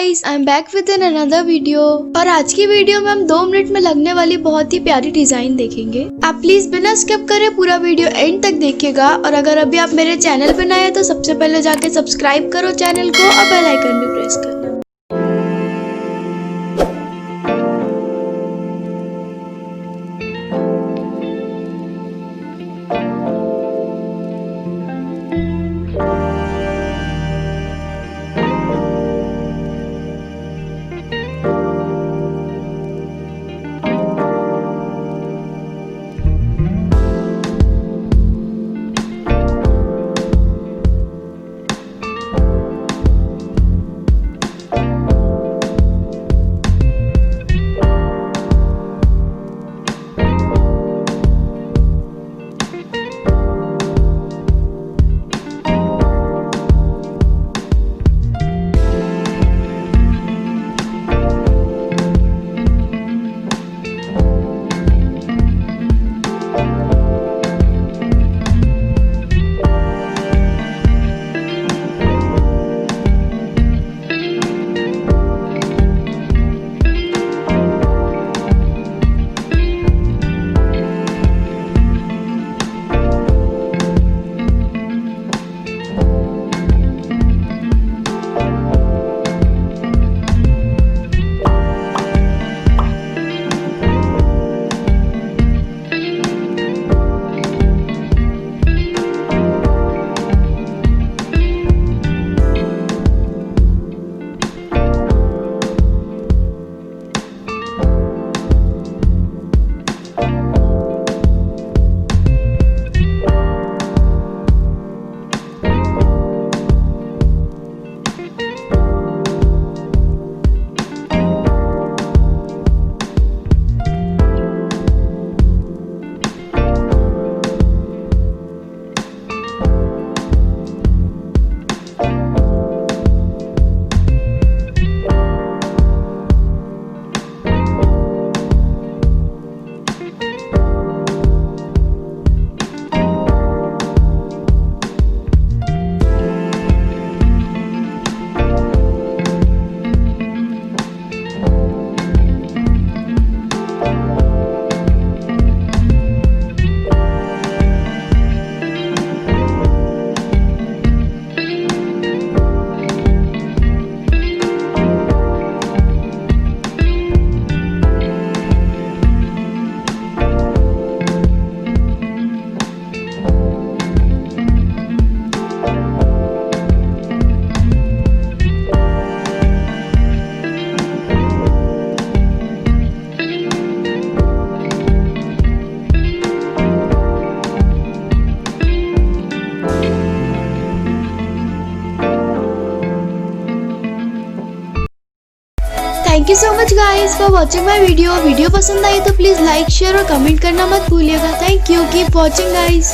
Guys, I am back with in another video. और आज की वीडियो में हम 2 मिनट में लगने वाली बहुत ही प्यारी डिजाइन देखेंगे। आप प्लीज बिना स्किप करे पूरा वीडियो एंड तक देखिएगा। और अगर अभी आप मेरे चैनल पे नए हैं तो सबसे पहले जाके सब्सक्राइब करो चैनल को और बेल आइकन भी प्रेस करना। Thank you so much guys for watching my video. Video पसंद आई तो प्लीज लाइक शेयर और कमेंट करना मत भूलिएगा। Thank you, keep watching guys.